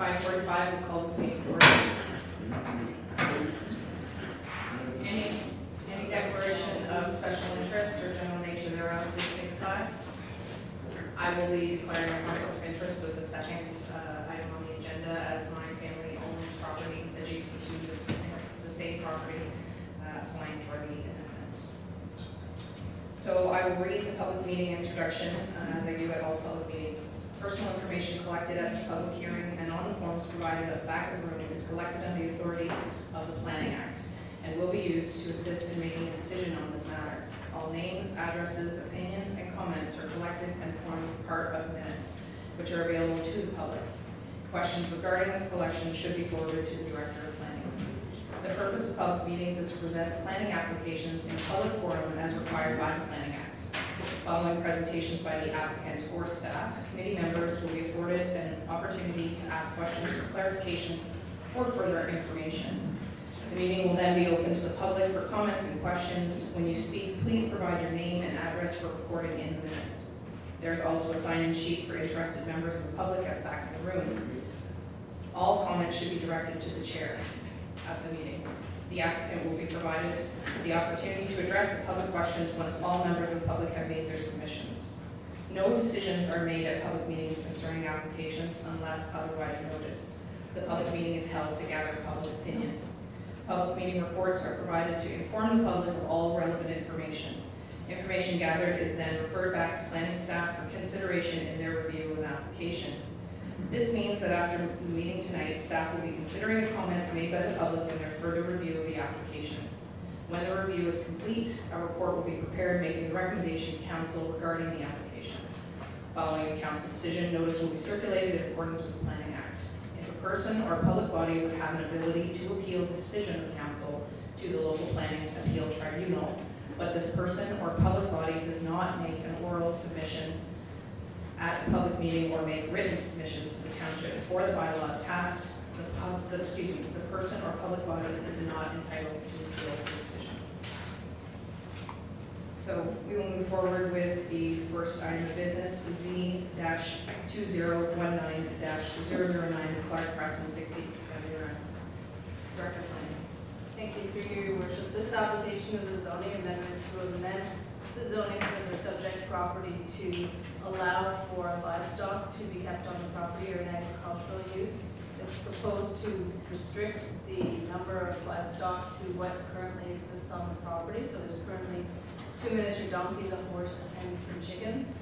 5:45, we'll call this meeting to order. Any declaration of special interest or general nature thereof, please signify. I will be declaring a conflict of interest with the second item on the agenda, as my family owns property adjacent to the same property applying for the amendment. So I will read the public meeting introduction, as I do at all public meetings. Personal information collected at this public hearing and on the forms provided at the back of the room is collected under the authority of the Planning Act and will be used to assist in making a decision on this matter. All names, addresses, opinions, and comments are collected and form part of minutes, which are available to the public. Questions regarding this collection should be forwarded to the Director of Planning. The purpose of public meetings is to present planning applications in public forum as required by the Planning Act. Following presentations by the applicant or staff, committee members will be afforded an opportunity to ask questions for clarification or further information. The meeting will then be open to the public for comments and questions. When you speak, please provide your name and address for recording in the minutes. There is also a sign-in sheet for interested members of the public at the back of the room. All comments should be directed to the chair at the meeting. The applicant will be provided the opportunity to address the public questions once all members of the public have made their submissions. No decisions are made at public meetings concerning applications unless otherwise noted. The public meeting is held to gather public opinion. Public meeting reports are provided to inform the public of all relevant information. Information gathered is then referred back to planning staff for consideration in their review of an application. This means that after the meeting tonight, staff will be considering the comments made by the public in their further review of the application. When the review is complete, a report will be prepared making the recommendation to council regarding the application. Following a council decision, notice will be circulated in accordance with the Planning Act. If a person or a public body would have an ability to appeal the decision of council to the local planning appeal tribunal, but this person or public body does not make an oral submission at the public meeting or make written submissions to the township before the bylaws passed, the person or public body is not entitled to appeal the decision. So we will move forward with the first item of business, Z-2019-009, Clark, Preston, 60, Director of Planning. Thank you for your worship. This application is a zoning amendment to amend the zoning for the subject property to allow for livestock to be kept on the property or an agricultural use. It's proposed to restrict the number of livestock to what currently exists on the property. So there's currently 2 miniature donkeys, a horse, and some chickens.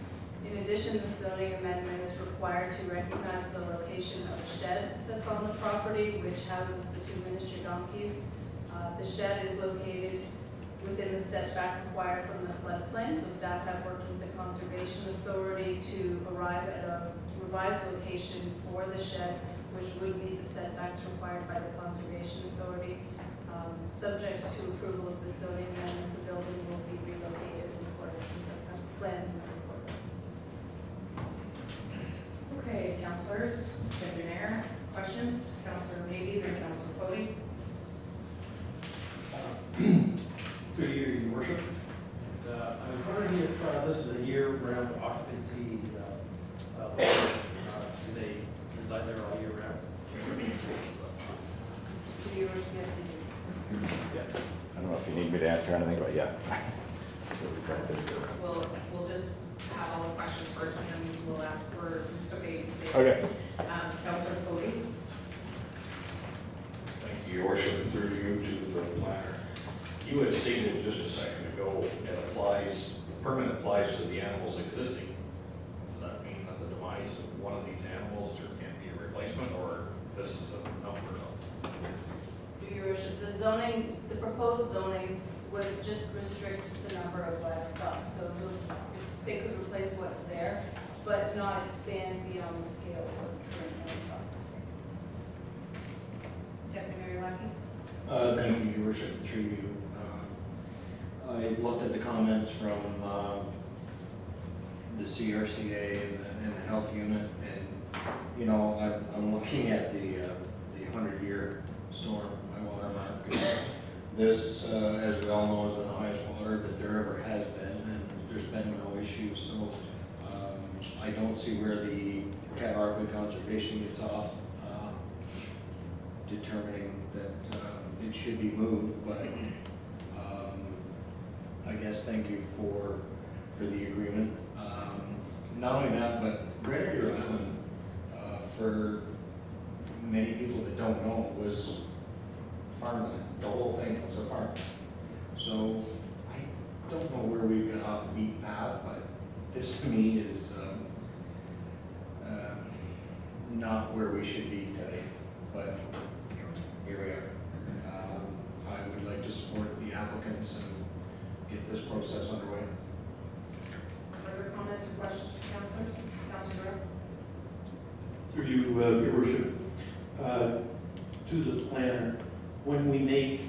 In addition, the zoning amendment is required to recognize the location of a shed that's on the property, which houses the 2 miniature donkeys. The shed is located within the setback required from the floodplain, so staff have worked with the Conservation Authority to arrive at a revised location for the shed, which would meet the setbacks required by the Conservation Authority. Subject to approval of the zoning amendment, the building will be relocated in accordance with the plans in the report. Okay, councillors, Grenadier, questions? Councillor Maybe, then Councillor Cody. Good evening, Your Worship. I was wondering if this is a year-round occupancy location. Do they reside there all year round? Do you worship? Yes, they do. Yeah. I don't know if you need me to answer anything, but yeah. We'll just have all the questions first, and then we'll ask for, it's okay, you can say. Okay. Councillor Cody. Thank you, Your Worship, through you to the planner. You had stated just a second ago, it applies, the permit applies to the animals existing. Does that mean that the demise of one of these animals, there can't be a replacement, or this is a number of? Do your worship, the proposed zoning would just restrict the number of livestock, so they could replace what's there, but not expand beyond the scale of what's currently on the property. Deputy Mayor Lackey. Thank you, Your Worship, through you. I looked at the comments from the CRCA and the health unit, and you know, I'm looking at the 100-year storm, high water mark. This, as we all know, has been the highest water that there ever has been, and there's been no issues. So I don't see where the Cat Arkley conservation gets off. determining that it should be moved, but I guess thank you for the agreement. Not only that, but Grenadier Island, for many people that don't know, was farmland. The whole thing was a farm. So I don't know where we've got off the beaten path, but this to me is not where we should be today. But here we are. I would like to support the applicants and get this process underway. Further comments or questions, councilors? Councilor Rowe? Through you, Your Worship, to the planner, when we make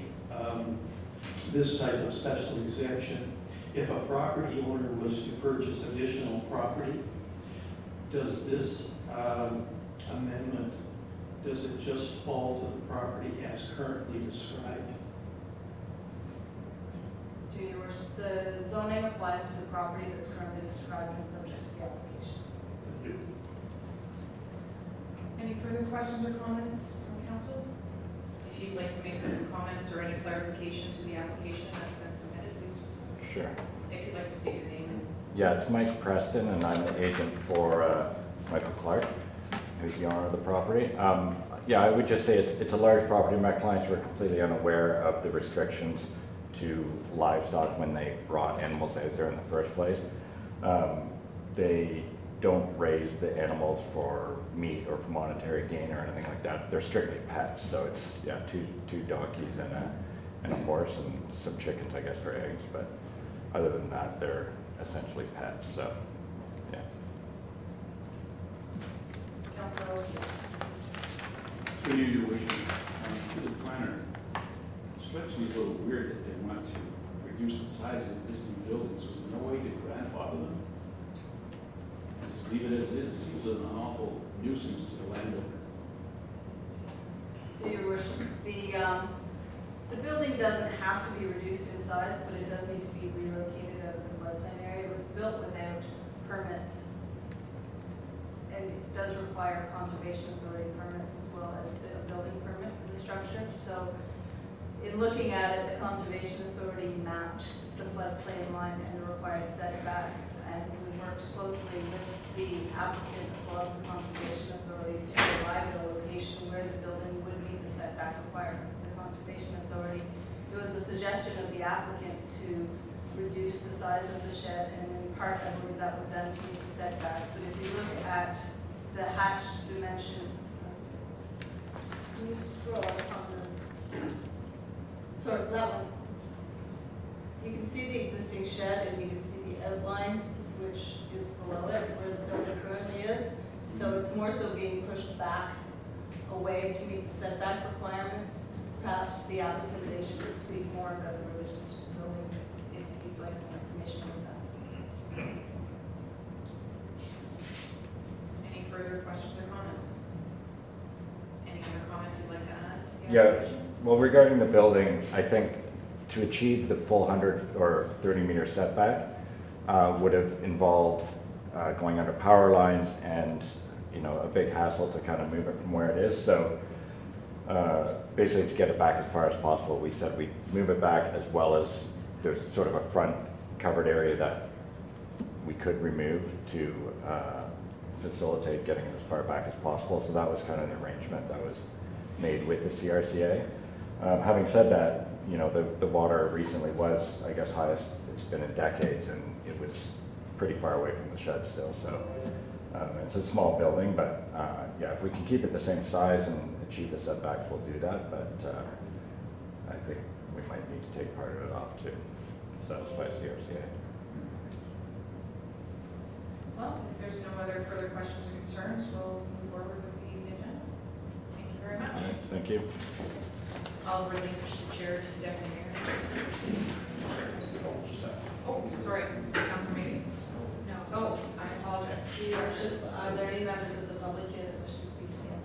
this type of special exemption, if a property owner was to purchase additional property, does this amendment, does it just fall to the property as currently described? Through your worship, the zoning applies to the property that's currently described and subject to the application. Any further questions or comments from council? If you'd like to make some comments or any clarification to the application that's been submitted, please do Sure. so. If you'd like to state your name and Yeah, it's Mike Preston, and I'm the agent for Michael Clark, who's the owner of the property. Yeah, I would just say it's a large property. My clients were completely unaware of the restrictions to livestock when they brought animals out there in the first place. They don't raise the animals for meat or for monetary gain or anything like that. They're strictly pets. So it's, yeah, two donkeys and a horse and some chickens, I guess, for eggs. But other than that, they're essentially pets. So, yeah. Councilor Rowe? Through you, Your Worship, to the planner, it strikes me a little weird that they want to reduce the size of existing buildings. Was there no way to grandfather them? And just leave it as it is? It seems an awful nuisance to the landowner. Your worship, the building doesn't have to be reduced in size, but it does need to be relocated out of the floodplain area. It was built without permits, and it does require conservation authority permits as well as a building permit for the structure. So in looking at it, the conservation authority mapped the floodplain line and the required setbacks, and we worked closely with the applicant as well as the conservation authority to arrive at a location where the building would meet the setback requirements of the conservation authority. It was the suggestion of the applicant to reduce the size of the shed, and in part, I believe that was done to meet the setbacks. But if you look at the hatch dimension, can you scroll up on the, sorry, that one. You can see the existing shed and you can see the outline, which is below it, where the building currently is. So it's more so being pushed back away to meet the setback requirements. Perhaps the applicant's agent could speak more about the revisions to the building if you'd like more information on that. Any further questions or comments? Any other comments you'd like to add to the Yeah, application? well, regarding the building, I think to achieve the full 100 or 30-meter setback would have involved going under power lines and, you know, a big hassle to kind of move it from where it is. So basically, to get it back as far as possible, we said we'd move it back, as well as there's sort of a front covered area that we could remove to facilitate getting it as far back as possible. So that was kind of the arrangement that was made with the CRCA. Having said that, you know, the water recently was, I guess, highest it's been in decades, and it was pretty far away from the shed still. So it's a small building, but yeah, if we can keep it the same size and achieve the setbacks, we'll do that. But I think we might need to take part of it off to satisfy CRCA. Well, if there's no other further questions or concerns, we'll move forward with the agenda. Thank you very much. All right, thank you. I'll relinquish the chair to the deputy mayor. Oh, sorry, Councilor Maybe? No. Oh, I apologize. Your worship, are there any members of the public here that wish to speak to him?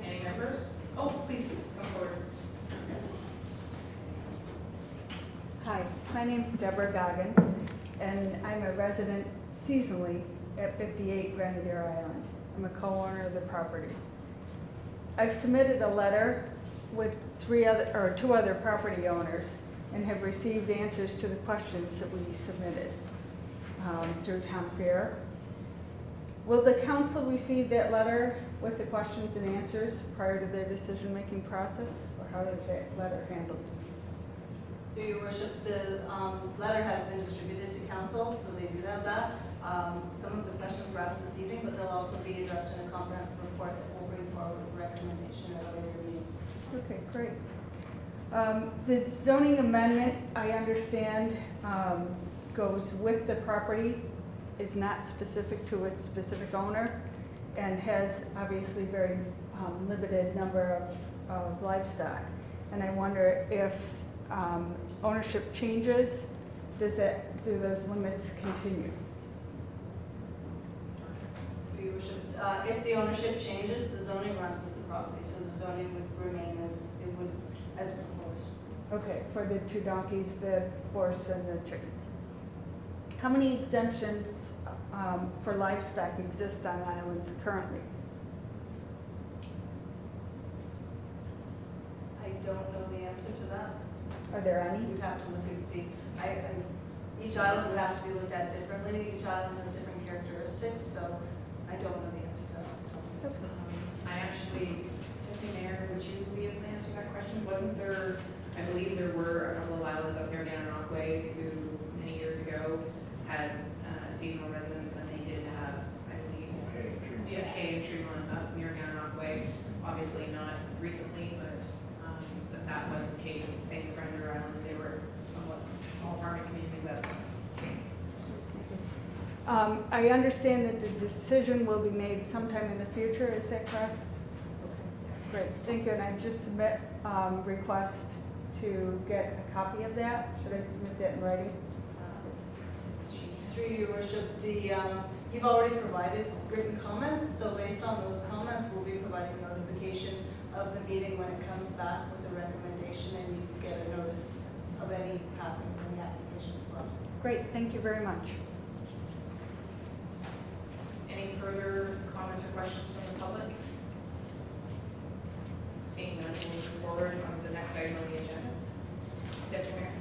Any members? Oh, please, come forward. Hi, my name's Deborah Goggins, and I'm a resident seasonally at 58 Grenadier Island. I'm a co-owner of the property. I've submitted a letter with two other property owners and have received answers to the questions that we submitted through Tom Fair. Will the council receive that letter with the questions and answers prior to their decision-making process? Or how is that letter handled? Your worship, the letter has been distributed to council, so they do have that. Some of the questions were asked this evening, but they'll also be addressed in a comprehensive report that we'll bring forward with recommendation at a later meeting. Okay, great. The zoning amendment, I understand, goes with the property, is not specific to its specific owner, and has obviously very limited number of livestock. And I wonder if ownership changes, do those limits continue? Your worship, if the ownership changes, the zoning runs with the property, so the zoning would remain as proposed. Okay, for the 2 donkeys, the horse, and the chickens. How many exemptions for livestock exist on islands currently? I don't know the answer to that. Are there any? You'd have to look and see. Each island would have to be looked at differently. Each island has different characteristics, so I don't know the answer to that. I actually, Deputy Mayor, would you be able to answer that question? Wasn't there, I believe there were a couple of islands up near Gananoque who many years ago had seasonal residents, and they did have, I believe, hay and Tremont up near Gananoque. Obviously not recently, but that was the case. Same as Grenadier Island, they were somewhat small farming communities at the time. I understand that the decision will be made sometime in the future, is that correct? Okay, great, thank you, and I just submit request to get a copy of that. Should I submit that in writing? Through your worship, you've already provided written comments, so based on those comments, we'll be providing notification of the meeting when it comes back with a recommendation, and you get a notice of any passing from the application as well. Great, thank you very much. Any further comments or questions from the public? Seeing none, we'll move forward on the next item on the agenda. Deputy Mayor.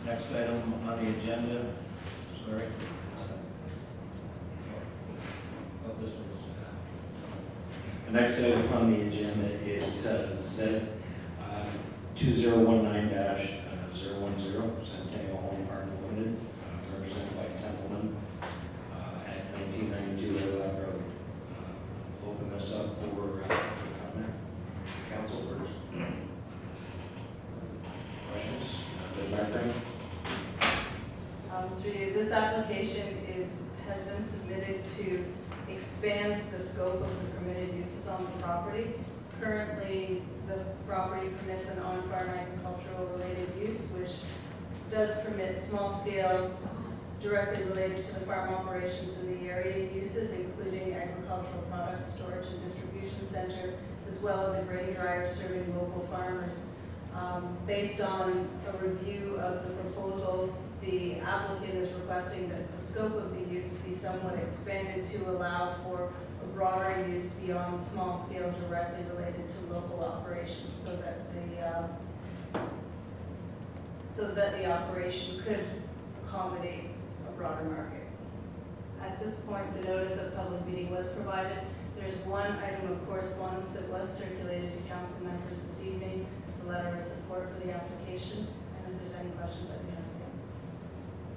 Next item on the agenda, sorry. Oh, this one was. The next item on the agenda is Z 2019-010, Centennial Home Farm Limited, represented by Templeman at 1992 Airlock Road. Open this up for comment. Council first. Questions? Ms. Martin? This application has been submitted to expand the scope of the permitted uses on the property. Currently, the property permits an on-farm agricultural related use, which does permit small-scale, directly related to the farm operations in the area uses, including agricultural products, storage and distribution center, as well as a grain dryer serving local farmers. Based on a review of the proposal, the applicant is requesting that the scope of the use be somewhat expanded to allow for a broader use beyond small scale directly related to local operations, so that the operation could accommodate a broader market. At this point, the notice of public meeting was provided. There's one item of correspondence that was circulated to council members this evening. It's a letter of support for the application, and if there's any questions, I'd be happy to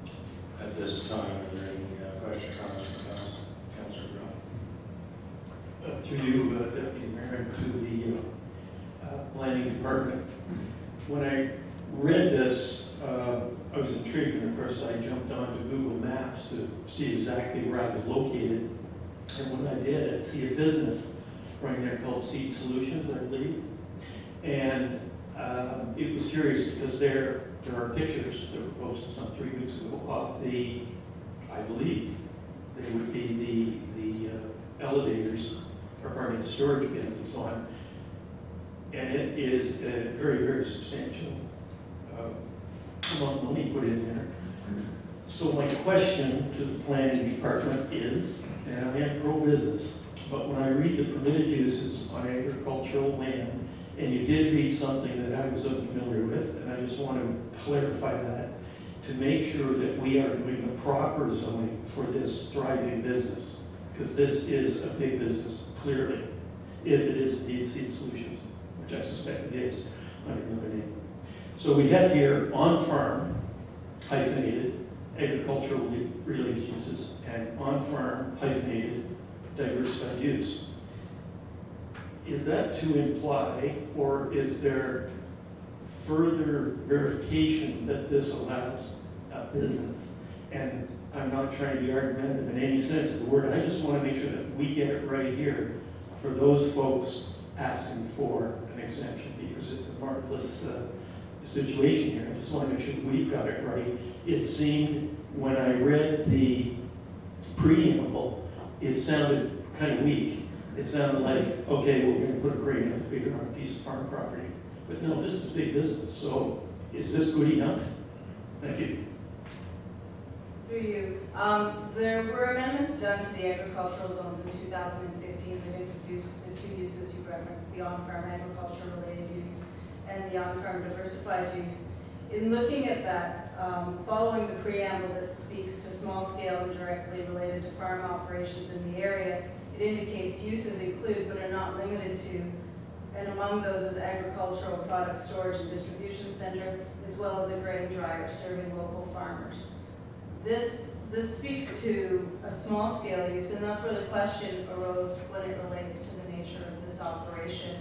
answer. At this time, are there any questions or comments from council? Councilor Brown? Through you, Deputy Mayor, to the planning department. When I read this, I was intrigued, and of course I jumped onto Google Maps to see exactly where I was located. And when I did, I see a business right there called Seed Solutions, I believe. And it was curious because there are pictures that were posted some 3 weeks ago of the, I believe, they would be the elevators, or pardon me, the storage bins and so on. and it is a very, very substantial amount of money put in there. So my question to the planning department is, and I am pro-business, but when I read the permitted uses on agricultural land, and you did read something that I was unfamiliar with, and I just want to clarify that, to make sure that we are doing the proper zoning for this thriving business, because this is a big business, clearly, if it is indeed Seed Solutions, which I suspect it is under another name. So we have here on-farm, hyphenated, agriculturally related uses, and on-farm, hyphenated, diversified use. Is that to imply, or is there further verification that this allows a business? And I'm not trying to be argumentative in any sense of the word, I just want to make sure that we get it right here for those folks asking for an exemption, because it's a marvelous situation here. I just want to make sure that we've got it right. It seemed, when I read the preamble, it sounded kind of weak. It sounded like, okay, we're going to put a crane up bigger on a piece of farm property. But no, this is big business, so is this good enough? Thank you. Through you. There were amendments done to the agricultural zones in 2015 that introduced the two uses you referenced, the on-farm agriculture related use and the on-farm diversified use. In looking at that, following the preamble that speaks to small scale and directly related to farm operations in the area, it indicates uses include but are not limited to, and among those is agricultural product storage and distribution center, as well as a grain dryer serving local farmers. This speaks to a small scale use, and that's where the question arose when it relates to the nature of this operation.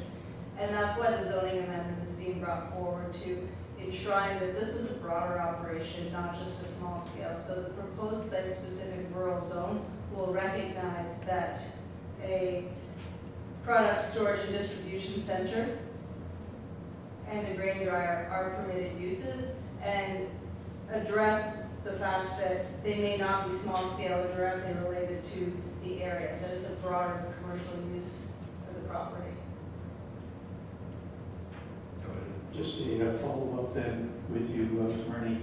And that's why the zoning amendment is being brought forward to enshrine that this is a broader operation, not just a small scale. So the proposed site-specific rural zone will recognize that a product storage and distribution center and a grain dryer are permitted uses, and address the fact that they may not be small scale or directly related to the area, that it's a broader commercial use of the property. Just a follow-up then with you, Marnie.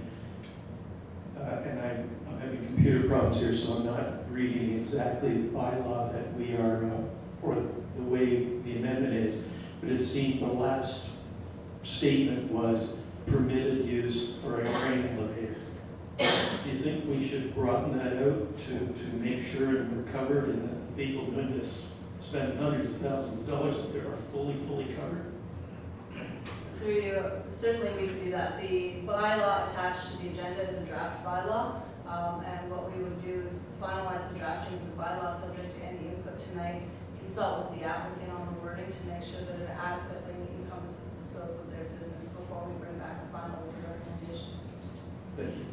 And I'm having computer problems here, so I'm not reading exactly the bylaw that we are, or the way the amendment is, but it seemed the last statement was permitted use for a grain elevator. Do you think we should broaden that out to make sure that we're covered and that people doing this spend hundreds of thousands of dollars that they are fully covered? Through you, certainly we can do that. The bylaw attached to the agenda is a draft bylaw, and what we would do is finalize the drafting of the bylaw subject to any input tonight, consult with the applicant on the wording to make sure that it adequately encompasses the scope of their business before we bring back a final recommendation. Thank you.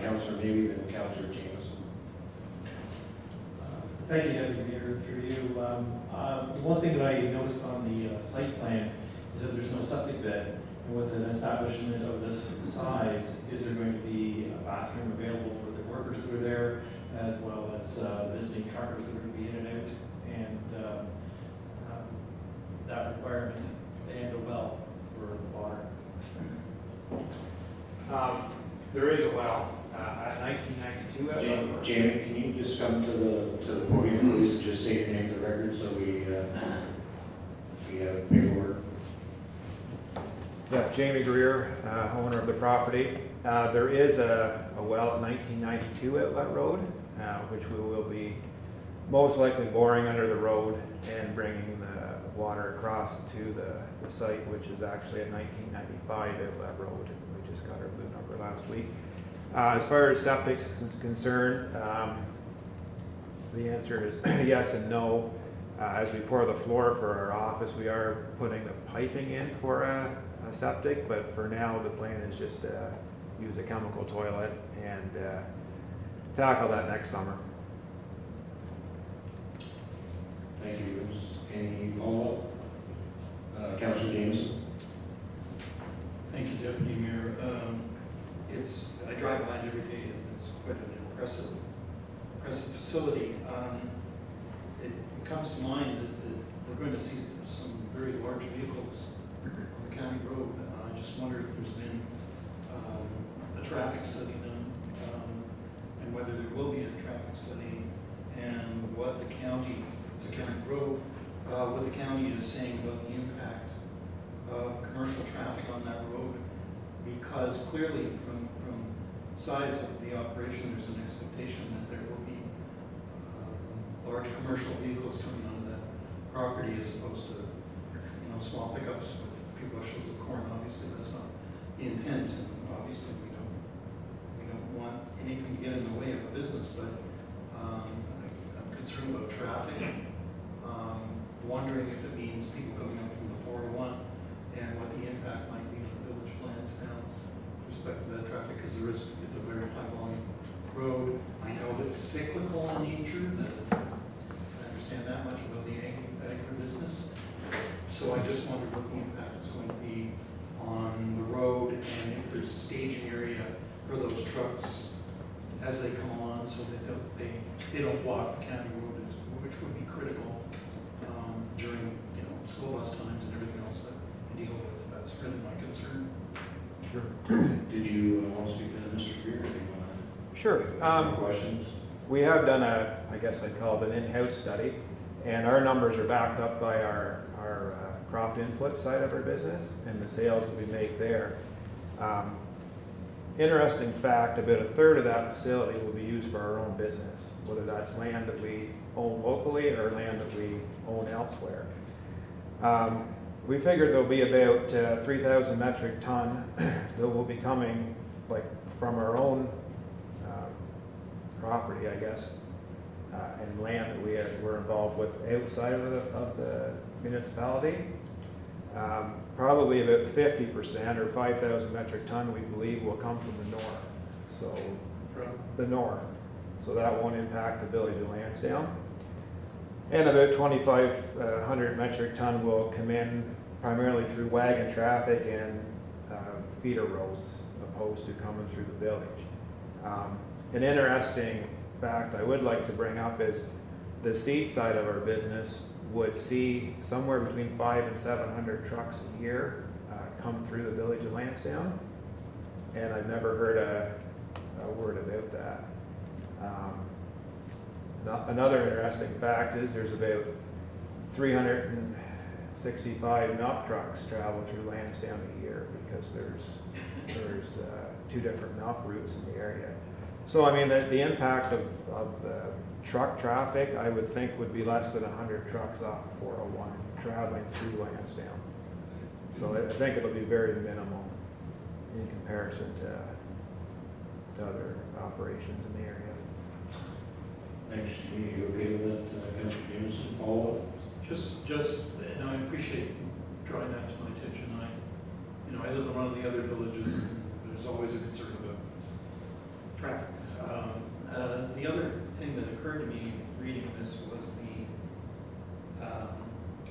Councillor Maybe, then Councillor Jameson. Thank you, Deputy Mayor, through you. One thing that I noticed on the site plan is that there's no septic bed. And with an establishment of this size, is there going to be a bathroom available for the workers that are there, as well as visiting truckers that are going to be in and out, and that requirement, and a well for the water? There is a well, 1992. Jamie, can you just come to the podium, please, and just say your name for the record so we have paperwork? Yeah, Jamie Greer, owner of the property. There is a well at 1992 Outlet Road, which we will be most likely boring under the road and bringing the water across to the site, which is actually at 1995 Outlet Road. We just got our blue number last week. As far as septic is concerned, the answer is yes and no. As we pour the floor for our office, we are putting the piping in for a septic, but for now the plan is just use a chemical toilet and tackle that next summer. Thank you. Any follow-up? Councillor Jameson. Thank you, Deputy Mayor. I drive by it every day, and it's quite an impressive facility. It comes to mind that we're going to see some very large vehicles on the county road. I just wonder if there's been a traffic study done, and whether there will be a traffic study, and what the county, it's a county road, what the county is saying about the impact of commercial traffic on that road, because clearly from size of the operation, there's an expectation that there will be large commercial vehicles coming onto that property as opposed to, small pickups with a few bushels of corn. Obviously, that's not the intent, and obviously we don't want anything to get in the way of a business, but I'm concerned about traffic. Wondering if it means people coming up from the 401 and what the impact might be on the village plans now with respect to that traffic, because it's a very high volume road. I know it's cyclical in nature, that I understand that much about the agribusiness. So I just wondered what the impact is going to be on the road, and if there's a staging area for those trucks as they come on, so that they don't block the county road, which would be critical during school bus times and everything else that we deal with. That's really my concern. Sure. Did you want to speak to Mr. Greer? Do you want Sure. to ask questions? We have done I guess I'd call it an in-house study, and our numbers are backed up by our crop input side of our business and the sales that we make there. Interesting fact, about a third of that facility will be used for our own business, whether that's land that we own locally or land that we own elsewhere. We figured there'll be about 3,000 metric ton that will be coming from our own property, I guess, and land that we're involved with outside of the municipality. Probably about 50% or 5,000 metric ton we believe will come from the north. So From the north. So that won't impact the village of Lansdowne. And about 2,500 metric ton will come in primarily through wagon traffic and feeder roads, opposed to coming through the village. An interesting fact I would like to bring up is the seed side of our business would see somewhere between 500 and 700 trucks a year come through the village of Lansdowne, and I've never heard a word about that. Another interesting fact is there's about 365 knock trucks travel through Lansdowne a year, because there's two different knock routes in the area. So I mean, the impact of truck traffic, I would think, would be less than 100 trucks off 401 traveling through Lansdowne. So I think it'll be very minimal in comparison to other operations in the area. Thanks, Jimmy. You okay with that, Councilor Jameson? Follow up? just, and I appreciate you drawing that to my attention. I live in one of the other villages, and there's always a concern about traffic. The other thing that occurred to me reading this was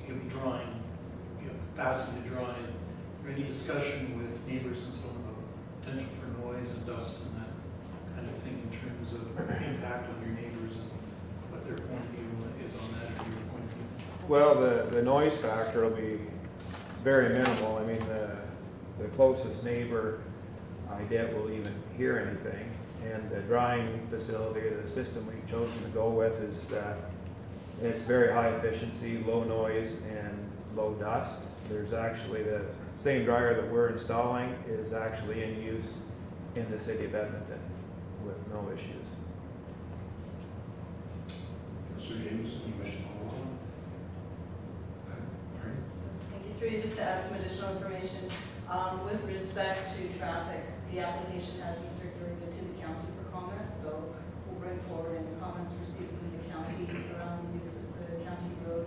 you'll be drawing, capacity to draw in. Any discussion with neighbors and so on about potential for noise and dust and that kind of thing in terms of impact on your neighbors and what their point of view is on that, or your point of view? Well, the noise factor will be very minimal. I mean, the closest neighbor I get will even hear anything. And the drying facility, the system we've chosen to go with is it's very high efficiency, low noise, and low dust. There's actually the same dryer that we're installing is actually in use in the city of Edmonton with no issues. Councilor Jameson, you wish to follow on? All right. Thank you. Through you, just to add some additional information, with respect to traffic, the application has been circulated to the county for comment, so we'll bring forward any comments received from the county around the use of the county road.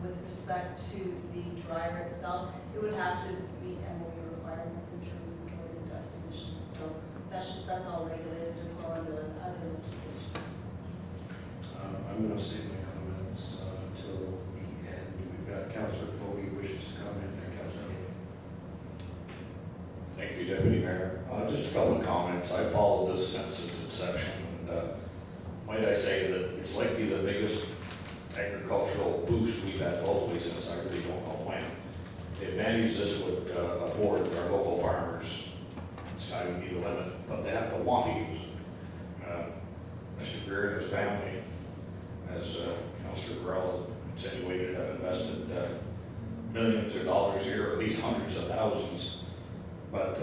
With respect to the driver itself, it would have to meet MOU requirements in terms of noise and dust emissions, so that's all regulated as well under other legislation. I'm going to save my comments till the end. We've got Councilor Foley wishes to comment, and Councilor Hayden. Thank you, Deputy Mayor. Just a couple of comments. I followed this since its inception, and might I say that it's likely the biggest agricultural boost we've had locally since I really don't know when. The advantage this would afford our local farmers, sky would be the limit, but they have to want to use it. Mr. Greer and his family, as Councilor Burrell insinuated, have invested millions of dollars here, or at least hundreds of thousands. But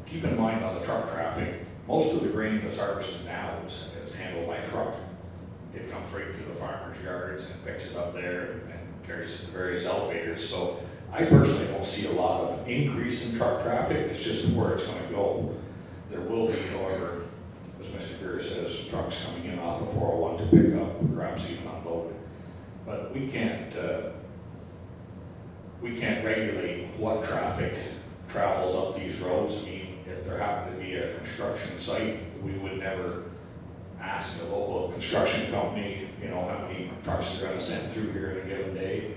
keep in mind on the truck traffic, most of the grain that's harvested now is handled by truck. It comes right to the farmer's yards and picks it up there and carries it to various elevators. So I personally don't see a lot of increase in truck traffic. It's just where it's going to go. There will be, however, as Mr. Greer says, trucks coming in off of 401 to pick up, perhaps even unload. But we can't regulate what traffic travels up these roads. I mean, if there happened to be a construction site, we would never ask a local construction company, you know, how many trucks they're going to send through here in a given day.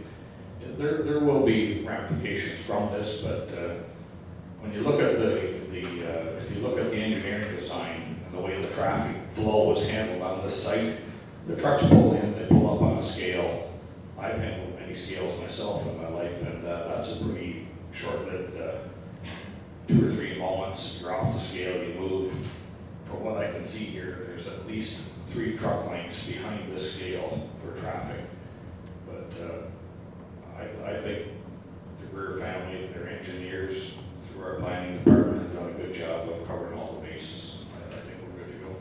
There will be ramifications from this, but when you look at if you look at the engineering design and the way the traffic flow is handled on this site, the trucks pull in, they pull up on a scale. I've handled many scales myself in my life, and that's a pretty short-lived 2 or 3 moments. You're off the scale, you move. From what I can see here, there's at least 3 truck lengths behind this scale for traffic. But I think the Greer family, their engineers, through our planning department, have done a good job of covering all the bases. I think we're good to go.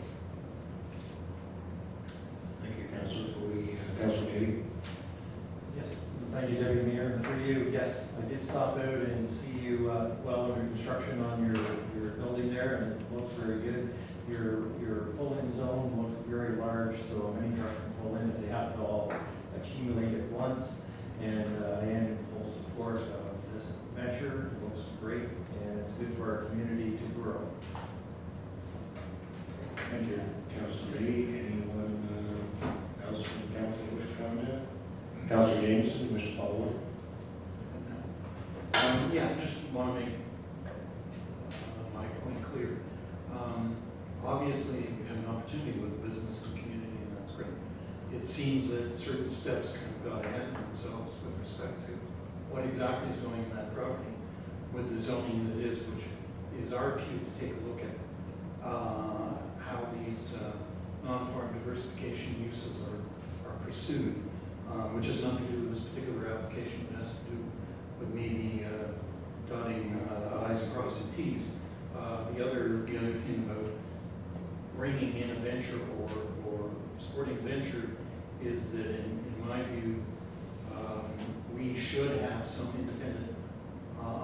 Thank you, Councilor. Councilor Beatty? Yes, thank you, Deputy Mayor. And for you, yes, I did stop out and see you well under construction on your building there, and it looks very good. Your pull-in zone looks very large, so many trucks can pull in if they have to all accumulate at once. And I am in full support of this venture. It looks great, and it's good for our community to grow. Thank you, Councilor Beatty. Anyone else from council wish to comment? Councilor Jameson, you wish to follow up? Yeah, I just want to make my point clear. Obviously, we have an opportunity with the business and community, and that's great. It seems that certain steps kind of got ahead of themselves with respect to what exactly is going in that property with the zoning that is, which is our cue to take a look at how these non-farm diversification uses are pursued, which has nothing to do with this particular application. It has to do with maybe dotting I's and crossing T's. The other thing about bringing in a venture or supporting a venture is that in my view, we should have some independent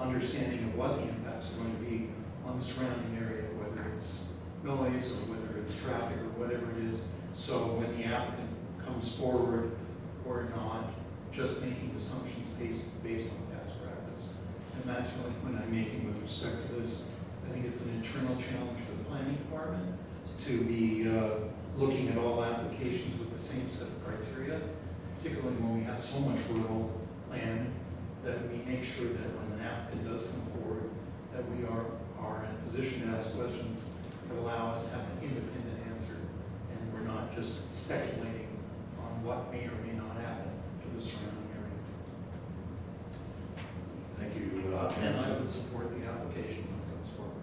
understanding of what the impacts are going to be on the surrounding area, whether it's noise or whether it's traffic or whatever it is. So when the applicant comes forward, we're not just making assumptions based on past practice. And that's really the point I'm making with respect to this. I think it's an internal challenge for the planning department to be looking at all applications with the same set of criteria, particularly when we have so much rural land, that we make sure that when an applicant does come forward, that we are in a position to ask questions that allow us to have an independent answer, and we're not just speculating on what may or may not happen to the surrounding area. Thank you. And I would support the application when it comes forward.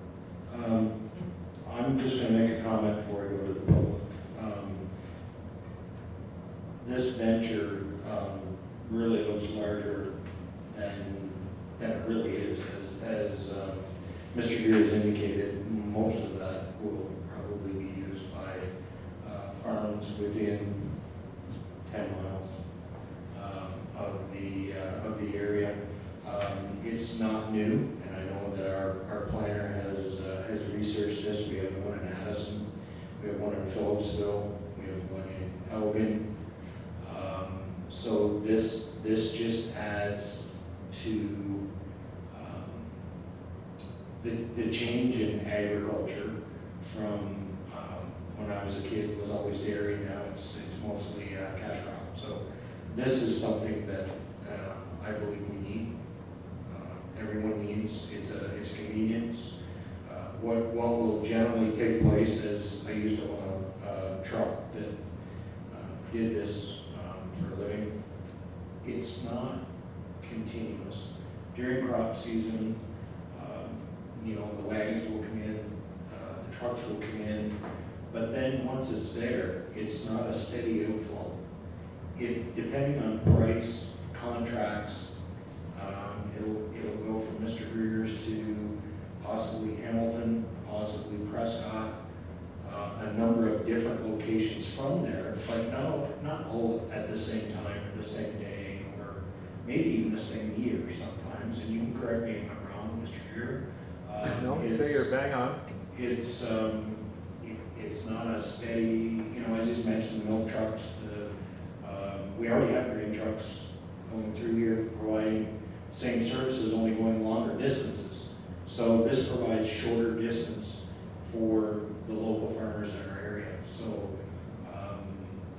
I'm just going to make a comment before I go to the public. This venture really looks larger than it really is. As Mr. Greer has indicated, most of that will probably be used by farms within 10 miles of the area. It's not new, and I know that our planner has researched this. We have one in Addison, we have one in Phillipsville, we have one in Elgin. So this just adds to the change in agriculture from when I was a kid. It was always dairy. Now it's mostly cash crop. So this is something that I believe we need. Everyone needs. It's convenience. What will generally take place is I used to own a truck that did this for a living. It's not continuous. During crop season, you know, the wagons will come in, the trucks will come in, but then once it's there, it's not a steady outflow. It, depending on price, contracts, it'll go from Mr. Greer's to possibly Hamilton, possibly Prescott, a number of different locations from there, but not all at the same time, or the same day, or maybe even the same year sometimes, and you can correct me if I'm wrong, Mr. Greer. No, you say you're bang on. It's not a steady, you know, I just mentioned the milk trucks, we already have grain trucks going through here providing same services, only going longer distances. So this provides shorter distance for the local farmers in our area. So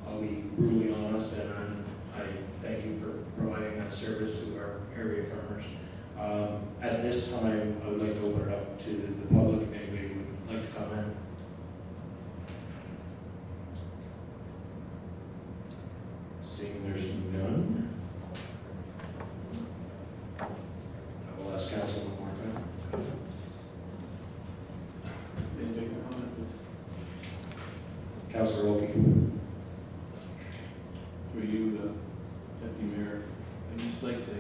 I'll be brutally honest, and I thank you for providing that service to our area farmers. At this time, I would like to open it up to the public, if anybody would like to comment. Seeing there's none, I will ask council one more time. Make a comment. Councilor Wilkie. For you, Deputy Mayor, I'd just like to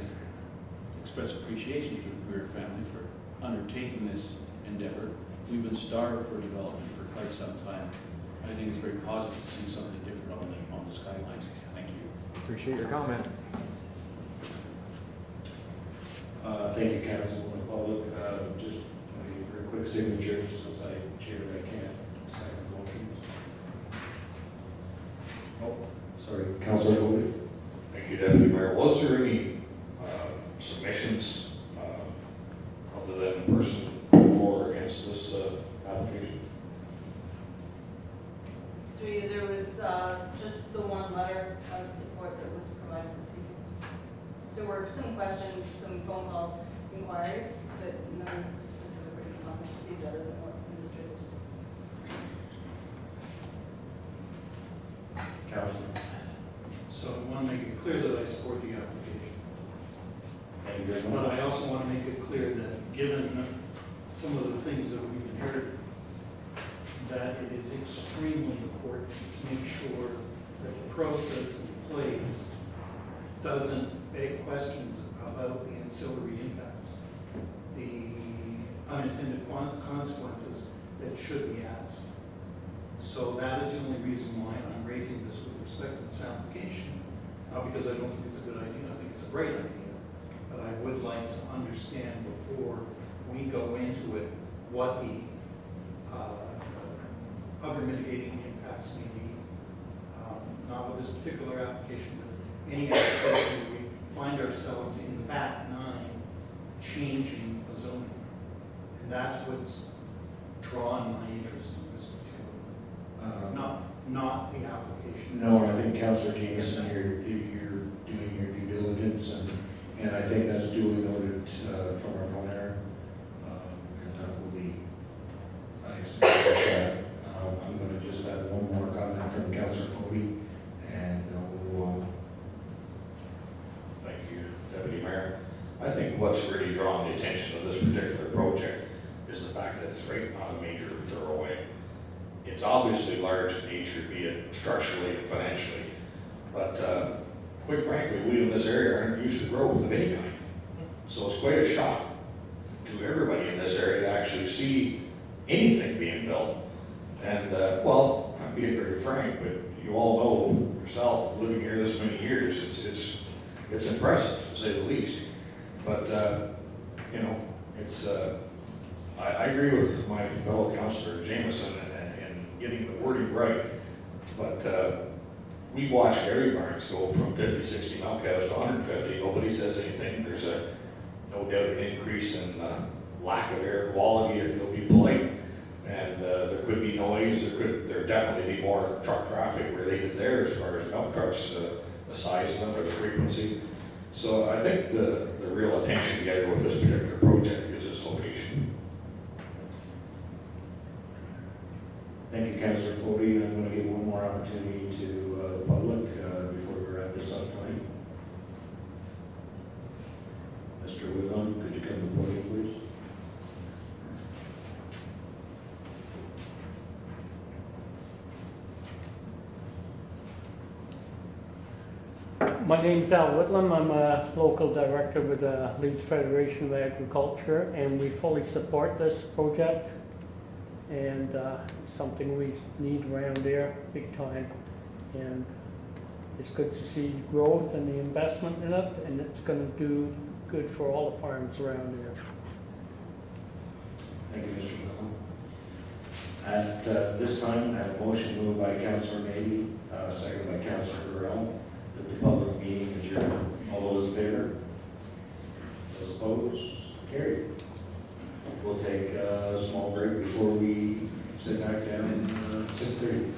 express appreciation to the Greer family for undertaking this endeavor. We've been starved for development for quite some time. I think it's very positive to see something different on the skyline. Thank you. Appreciate your comment. Thank you, council and the public. Just a very quick signature since I chair, I can't sign the motion. Oh, sorry, Councilor Foley. Thank you, Deputy Mayor. Was there any submissions other than the person for or against this application? Through you, there was just the one letter of support that was provided this evening. There were some questions, some phone calls, inquiries, but no specific written comments received other than what's been distributed. Councilor. So I want to make it clear that I support the application. Thank you very But much. I also want to make it clear that given some of the things that we've heard, that it is extremely important to make sure that the process in place doesn't beg questions about the ancillary impacts, the unintended consequences that should be asked. So that is the only reason why I'm raising this with respect to this application, not because I don't think it's a good idea, I think it's a great idea, but I would like to understand before we go into it what the other mitigating impacts may be, not with this particular application, but any application where we find ourselves in the back nine changing a zoning. And that's what's drawn my interest in this particular, not the application. No, I think Councilor Jameson, you're doing your due diligence, and I think that's duly noted from our planner. And that will be, I expect that. I'm going to just add one more comment from Councilor Foley, and we'll Thank you, Deputy Mayor. I think what's really drawn the attention of this particular project is the fact that it's right on a major thoroughway. It's obviously large in nature, be it structurally and financially, but quite frankly, we in this area aren't used to growth of any kind. So it's quite a shock to everybody in this area to actually see anything being built. And, well, I'm being very frank, but you all know yourself, living here this many years, it's impressive, to say the least. But, you know, it's, I agree with my fellow councilor Jameson in getting the wording right. But we watched dairy barns go from 50, 60 milk cows to 150. Nobody says anything. There's no doubt an increase in lack of air quality, if you'll be polite. And there could be noise, there definitely be more truck traffic related there as far as milk trucks, the size of them, or the frequency. So I think the real attention to get with this particular project is its location. Thank you, Councilor Foley. I'm going to give one more opportunity to the public before we wrap this My name's Al Whitlam. I'm a local director with the Leeds Federation of Agriculture, and we fully support this project. And it's something we need around there big time. And it's good to see growth and the investment in it, and it's going to do good for all the farms around there. Thank you, Mr. Whitlam. At this time, I have a motion moved by Councilor Nady, seconded by Councilor Burrell, that the public meeting is adjourned. All those in favor? Those opposed? Carried. We'll take a small break before we sit back down at 6:30.